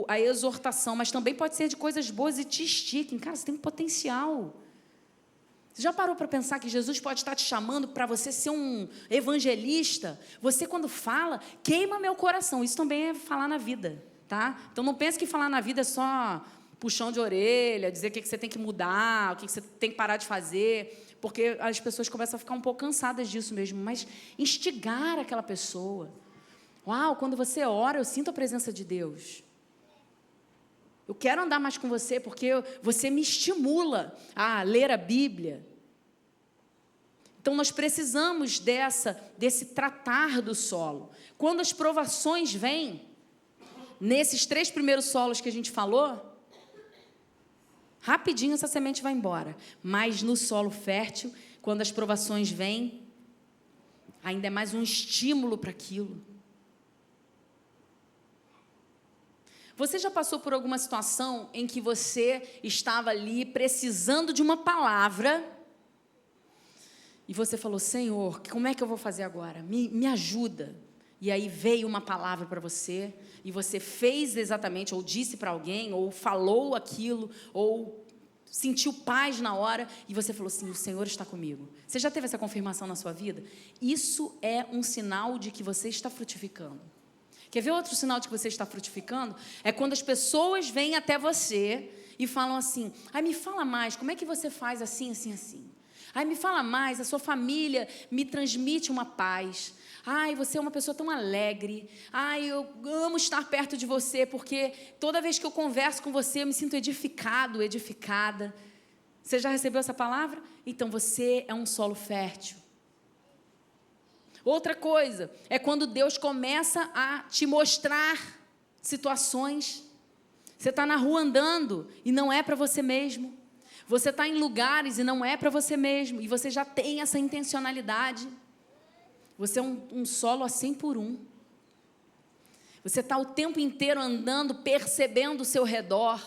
a exortação, mas também pode ser de coisas boas e te estiquem. Cara, você tem potencial. Você já parou para pensar que Jesus pode estar te chamando para você ser um evangelista? Você, quando fala, queima meu coração. Isso também é falar na vida, tá? Então, não pense que falar na vida é só puxão de orelha, dizer o que você tem que mudar, o que você tem que parar de fazer, porque as pessoas começam a ficar um pouco cansadas disso mesmo, mas instigar aquela pessoa. Uau, quando você ora, eu sinto a presença de Deus. Eu quero andar mais com você, porque você me estimula a ler a Bíblia. Então, nós precisamos desse tratar do solo. Quando as provações vêm, nesses 3 primeiros solos que a gente falou, rapidinho essa semente vai embora. Mas no solo fértil, quando as provações vêm, ainda é mais um estímulo para aquilo. Você já passou por alguma situação em que você estava ali precisando de uma palavra e você falou, Senhor, como é que eu vou fazer agora? Me ajuda. E aí veio uma palavra para você e você fez exatamente, ou disse para alguém, ou falou aquilo, ou sentiu paz na hora e você falou assim, o Senhor está comigo. Você já teve essa confirmação na sua vida? Isso é um sinal de que você está frutificando. Quer ver outro sinal de que você está frutificando? É quando as pessoas vêm até você e falam assim, me fala mais, como é que você faz assim, assim, assim? Me fala mais, a sua família me transmite uma paz. Você é uma pessoa tão alegre. Eu amo estar perto de você, porque toda vez que eu converso com você, eu me sinto edificado, edificada. Você já recebeu essa palavra? Então, você é um solo fértil. Outra coisa é quando Deus começa a te mostrar situações. Você está na rua andando e não é para você mesmo. Você está em lugares e não é para você mesmo. E você já tem essa intencionalidade. Você é um solo a 100 por 1. Você está o tempo inteiro andando, percebendo o seu redor.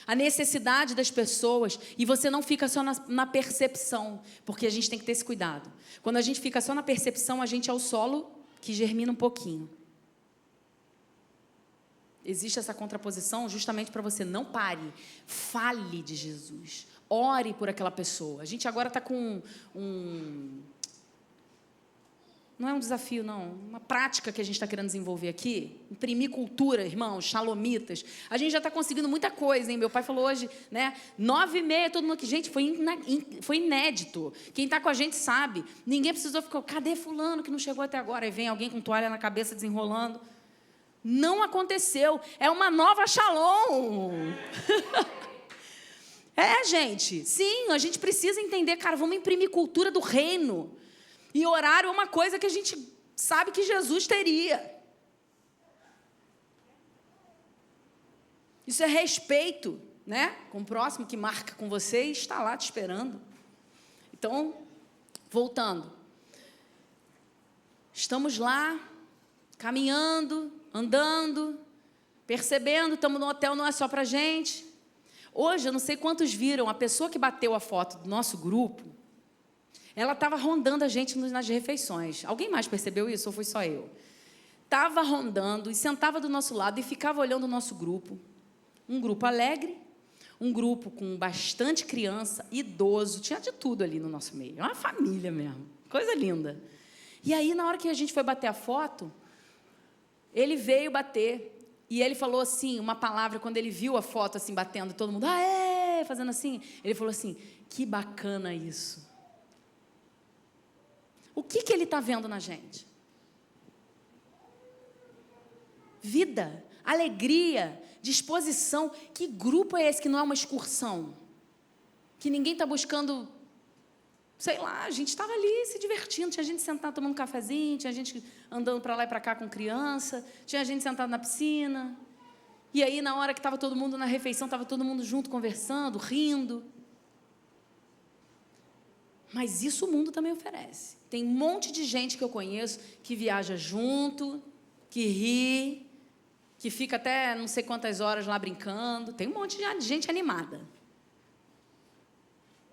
a necessidade das pessoas, e você não fica só na percepção, porque a gente tem que ter esse cuidado. Quando a gente fica só na percepção, a gente é o solo que germina um pouquinho. Existe essa contraposição justamente para você não pare, fale de Jesus, ore por aquela pessoa. A gente agora está com não é um desafio, não, uma prática que a gente está querendo desenvolver aqui, imprimir cultura, irmãos, xalomitas. A gente já está conseguindo muita coisa, hein? Meu pai falou hoje, né? 9h30, todo mundo aqui. Gente, foi inédito. Quem está com a gente sabe. Ninguém precisou ficar, cadê fulano que não chegou até agora? Aí vem alguém com toalha na cabeça desenrolando. Não aconteceu. É uma nova Shalom. Gente. Sim, a gente precisa entender, cara, vamos imprimir cultura do reino. E horário é uma coisa que a gente sabe que Jesus teria. Isso é respeito, né? Com o próximo que marca com você e está lá te esperando. Então, voltando. Estamos lá, caminhando, andando, percebendo, estamos no hotel, não é só para a gente. Hoje, eu não sei quantos viram, a pessoa que bateu a foto do nosso grupo, ela estava rondando a gente nas refeições. Alguém mais percebeu isso ou foi só eu? Estava rondando e sentava do nosso lado e ficava olhando o nosso grupo. Um grupo alegre, um grupo com bastante criança, idoso, tinha de tudo ali no nosso meio. É uma família mesmo, coisa linda. E aí, na hora que a gente foi bater a foto, ele veio bater e ele falou assim, uma palavra, quando ele viu a foto assim, batendo, todo mundo, fazendo assim, ele falou assim, que bacana isso. O que ele está vendo na gente? Vida, alegria, disposição. Que grupo é esse que não é uma excursão? Que ninguém está buscando, sei lá, a gente estava ali se divertindo, tinha gente sentada tomando um cafezinho, tinha gente andando para lá e para cá com criança, tinha gente sentada na piscina. E aí, na hora que estava todo mundo na refeição, estava todo mundo junto, conversando, rindo. Mas isso o mundo também oferece. Tem um monte de gente que eu conheço que viaja junto, que ri, que fica até não sei quantas horas lá brincando. Tem um monte de gente animada.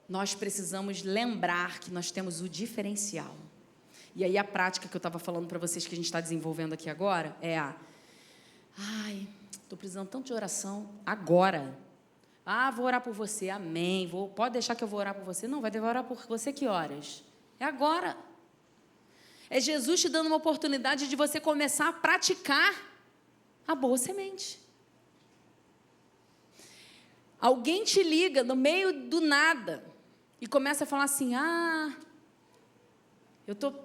Nós precisamos lembrar que nós temos o diferencial. E aí a prática que eu estava falando para vocês que a gente está desenvolvendo aqui agora é estou precisando tanto de oração agora. Vou orar por você, amém. Pode deixar que eu vou orar por você. Não, vai orar por você que horas? É agora. É Jesus te dando uma oportunidade de você começar a praticar a boa semente. Alguém te liga no meio do nada e começa a falar assim,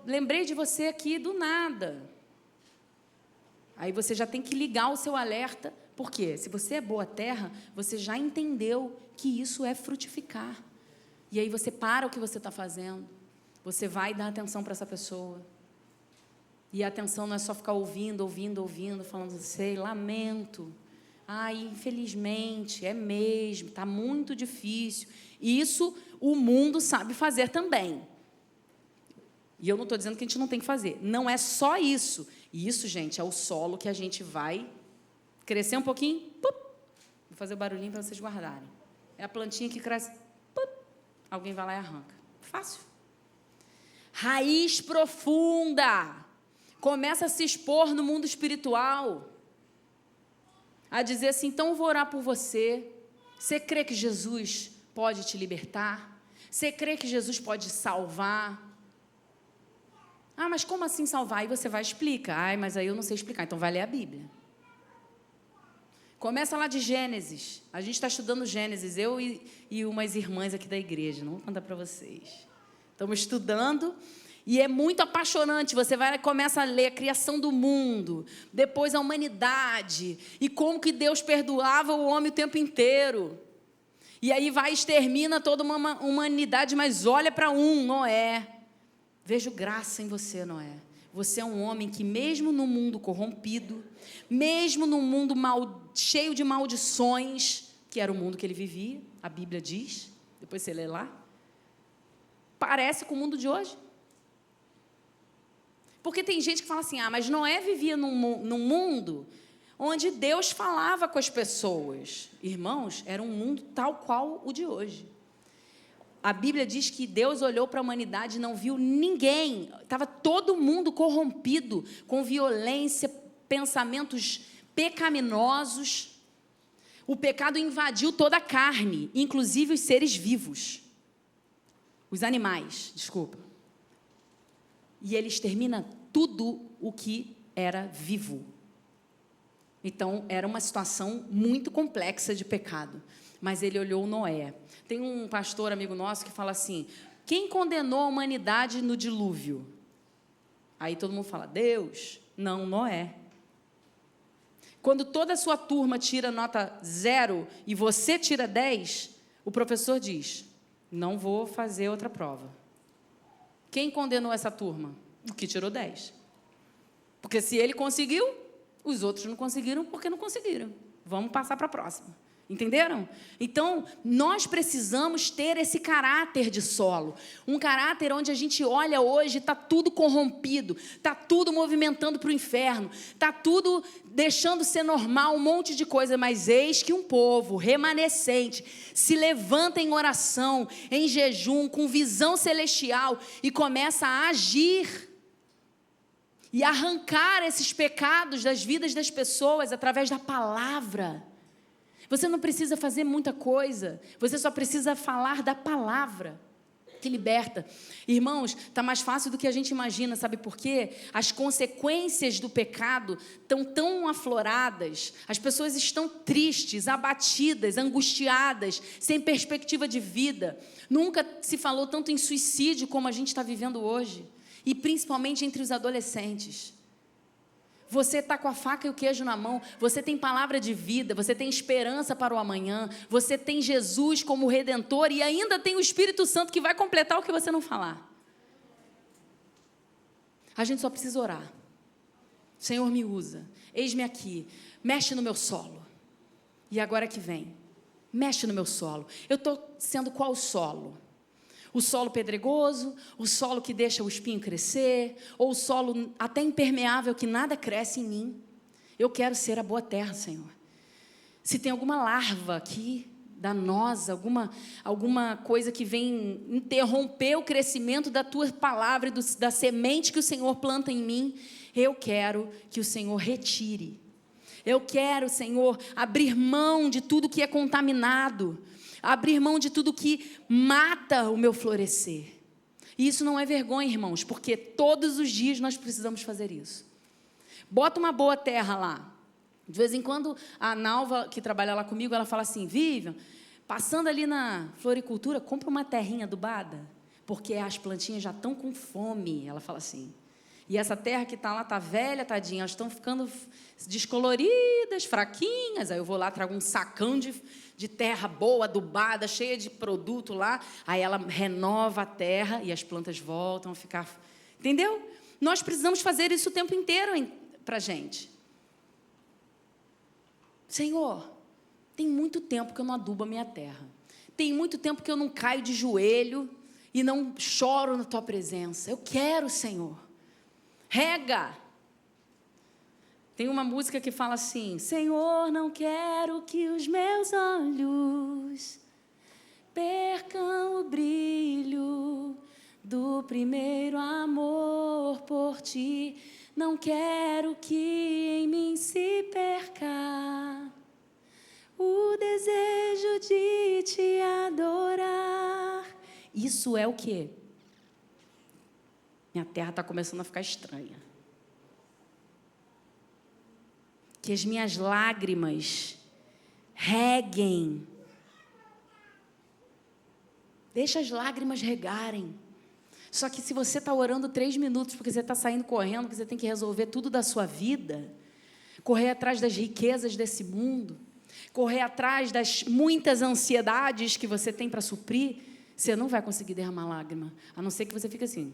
lembrei de você aqui do nada. Aí você já tem que ligar o seu alerta. Por quê? Se você é boa terra, você já entendeu que isso é frutificar. E aí você para o que você está fazendo. Você vai dar atenção para essa pessoa. E a atenção não é só ficar ouvindo, falando, lamento. Infelizmente, é mesmo, está muito difícil. Isso o mundo sabe fazer também. E eu não estou dizendo que a gente não tem que fazer. Não é só isso. Isso, gente, é o solo que a gente vai crescer um pouquinho. Vou fazer o barulhinho para vocês guardarem. É a plantinha que cresce. Alguém vai lá e arranca. Fácil. Raiz profunda. Começa a se expor no mundo espiritual. A dizer assim, então eu vou orar por você. Você crê que Jesus pode te libertar? Você crê que Jesus pode salvar? Mas como assim salvar? Aí você vai explicar. Mas aí eu não sei explicar, então vai ler a Bíblia. Começa lá de Gênesis. A gente está estudando Gênesis, eu e umas irmãs aqui da igreja. Não vou contar para vocês. Estamos estudando e é muito apaixonante. Você começa a ler a criação do mundo, depois a humanidade, e como que Deus perdoava o homem o tempo inteiro. E aí extermina toda uma humanidade, mas olha para Noé. Vejo graça em você, Noé. Você é um homem que, mesmo no mundo corrompido, mesmo no mundo cheio de maldições, que era o mundo que ele vivia, a Bíblia diz, depois você lê lá, parece com o mundo de hoje. Porque tem gente que fala assim, mas Noé vivia num mundo onde Deus falava com as pessoas. Irmãos, era um mundo tal qual o de hoje. A Bíblia diz que Deus olhou para a humanidade e não viu ninguém. Estava todo mundo corrompido, com violência, pensamentos pecaminosos. O pecado invadiu toda a carne, inclusive os seres vivos. Os animais, desculpa. E ele extermina tudo o que era vivo. Então, era uma situação muito complexa de pecado. Mas ele olhou Noé. Tem um pastor amigo nosso que fala assim: quem condenou a humanidade no dilúvio? Aí todo mundo fala: Deus. Não, Noé. Quando toda a sua turma tira nota 0 e você tira 10, o professor diz: não vou fazer outra prova. Quem condenou essa turma? O que tirou 10. Porque se ele conseguiu, os outros não conseguiram porque não conseguiram. Vamos passar para a próxima. Entenderam? Então, nós precisamos ter esse caráter de solo. Um caráter onde a gente olha hoje, está tudo corrompido, está tudo movimentando para o inferno, está tudo deixando ser normal, um monte de coisa. Mas eis que um povo remanescente se levanta em oração, em jejum, com visão celestial e começa a agir e arrancar esses pecados das vidas das pessoas através da palavra. Você não precisa fazer muita coisa, você só precisa falar da palavra que liberta. Irmãos, está mais fácil do que a gente imagina, sabe por quê? As consequências do pecado estão tão afloradas, as pessoas estão tristes, abatidas, angustiadas, sem perspectiva de vida. Nunca se falou tanto em suicídio como a gente está vivendo hoje, e principalmente entre os adolescentes. Você está com a faca e o queijo na mão, você tem palavra de vida, você tem esperança para o amanhã, você tem Jesus como Redentor e ainda tem o Espírito Santo que vai completar o que você não falar. A gente só precisa orar. Senhor, me usa, eis-me aqui, mexe no meu solo. E agora que vem, mexe no meu solo. Eu estou sendo qual solo? O solo pedregoso, o solo que deixa o espinho crescer, ou o solo até impermeável que nada cresce em mim. Eu quero ser a boa terra, Senhor. Se tem alguma larva aqui, danosa, alguma coisa que vem interromper o crescimento da Tua palavra e da semente que o Senhor planta em mim, eu quero que o Senhor retire. Eu quero, Senhor, abrir mão de tudo que é contaminado, abrir mão de tudo que mata o meu florescer. E isso não é vergonha, irmãos, porque todos os dias nós precisamos fazer isso. Bota uma boa terra lá. De vez em quando, a Nalva, que trabalha lá comigo, ela fala assim: Vivian, passando ali na floricultura, compra uma terrinha adubada, porque as plantinhas já estão com fome, ela fala assim. E essa terra que está lá está velha, tadinha, elas estão ficando descoloridas, fraquinhas. Aí eu vou lá, trago um sacão de terra boa, adubada, cheia de produto lá. Aí ela renova a terra e as plantas voltam a ficar... Entendeu? Nós precisamos fazer isso o tempo inteiro para a gente. Senhor, tem muito tempo que eu não adubo a minha terra. Tem muito tempo que eu não caio de joelho e não choro na Tua presença. Eu quero, Senhor. Rega. Tem uma música que fala assim: Senhor, não quero que os meus olhos percam o brilho do primeiro amor por Ti. Não quero que em mim se perca o desejo de Te adorar. Isso é o quê? Minha terra está começando a ficar estranha. Que as minhas lágrimas reguem. Deixa as lágrimas regarem. Só que se você está orando 3 minutos, porque você está saindo correndo, porque você tem que resolver tudo da sua vida, correr atrás das riquezas desse mundo, correr atrás das muitas ansiedades que você tem para suprir, você não vai conseguir derramar lágrima, a não ser que você fique assim.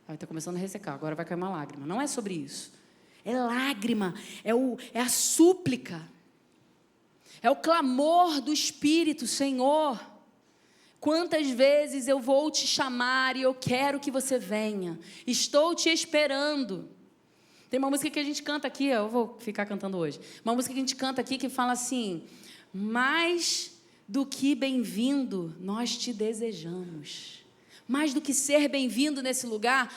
Aí está começando a ressecar, agora vai cair uma lágrima. Não é sobre isso. É lágrima, é a súplica, é o clamor do Espírito. Senhor, quantas vezes eu vou te chamar e eu quero que você venha. Estou te esperando. Tem uma música que a gente canta aqui, eu vou ficar cantando hoje. Uma música que a gente canta aqui que fala assim: mais do que bem-vindo, nós te desejamos. Mais do que ser bem-vindo nesse lugar,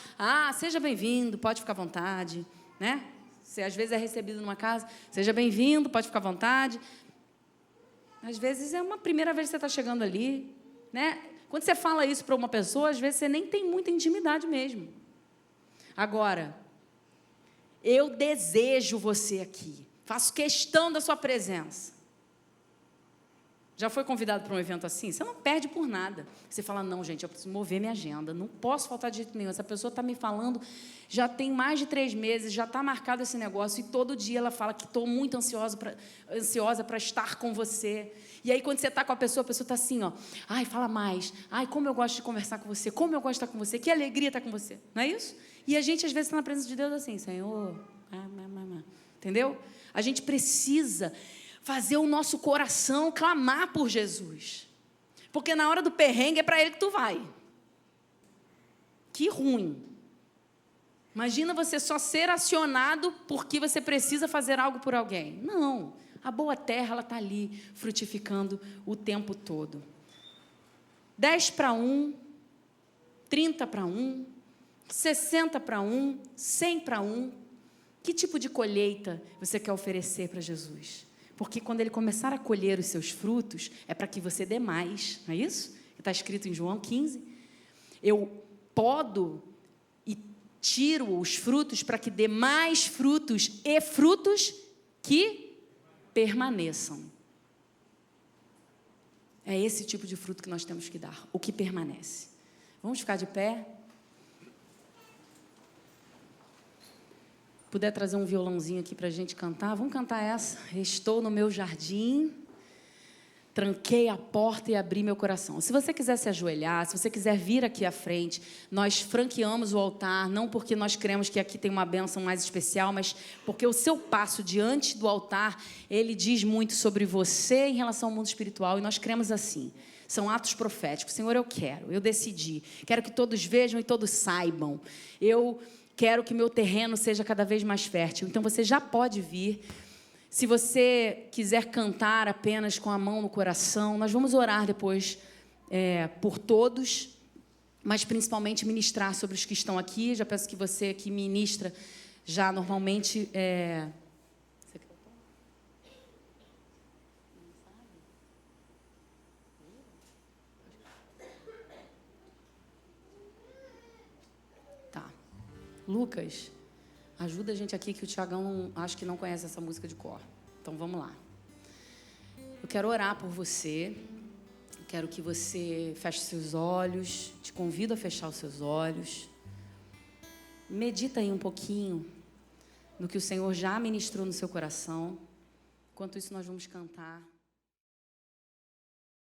seja bem-vindo, pode ficar à vontade, né? Você às vezes é recebido numa casa, seja bem-vindo, pode ficar à vontade. Às vezes é uma primeira vez que você está chegando ali, né? Quando você fala isso para uma pessoa, às vezes você nem tem muita intimidade mesmo. Agora, eu desejo você aqui, faço questão da sua presença. Já foi convidado para um evento assim? Você não perde por nada. Você fala, não, gente, eu preciso mover minha agenda, não posso faltar de jeito nenhum. Essa pessoa está me falando, já tem mais de 3 meses, já está marcado esse negócio, e todo dia ela fala que estou muito ansiosa para estar com você. E aí, quando você está com a pessoa está assim, ó, ai, fala mais, ai, como eu gosto de conversar com você, como eu gosto de estar com você, que alegria estar com você. Não é isso? E a gente, às vezes, está na presença de Deus assim, Senhor, entendeu? A gente precisa fazer o nosso coração clamar por Jesus. Porque na hora do perrengue é para Ele que tu vai. Que ruim. Imagina você só ser acionado porque você precisa fazer algo por alguém. Não. A boa terra, ela está ali, frutificando o tempo todo. 10 para 1, 30 para 1, 60 para 1, 100 para 1. Que tipo de colheita você quer oferecer para Jesus? Porque quando Ele começar a colher os seus frutos, é para que você dê mais, não é isso? Está escrito em João 15. Eu podo e tiro os frutos para que dê mais frutos e frutos que permaneçam. É esse tipo de fruto que nós temos que dar, o que permanece. Vamos ficar de pé? Puder trazer um violãozinho aqui para a gente cantar, vamos cantar essa. Estou no meu jardim, tranquei a porta e abri meu coração. Se você quiser se ajoelhar, se você quiser vir aqui à frente, nós franqueamos o altar, não porque nós cremos que aqui tem uma bênção mais especial, mas porque o seu passo diante do altar, ele diz muito sobre você em relação ao mundo espiritual, e nós cremos assim. São atos proféticos. Senhor, eu decidi, quero que todos vejam e todos saibam. Eu quero que meu terreno seja cada vez mais fértil. Então, você já pode vir. Se você quiser cantar apenas com a mão no coração, nós vamos orar depois por todos, mas principalmente ministrar sobre os que estão aqui. Já peço que você que ministra já normalmente... Lucas, ajuda a gente aqui, que o Tiagão acho que não conhece essa música de cor. Então, vamos lá. Eu quero orar por você. Quero que você feche seus olhos. Te convido a fechar os seus olhos. Medita aí um pouquinho no que o Senhor já ministrou no seu coração. Enquanto isso, nós vamos cantar.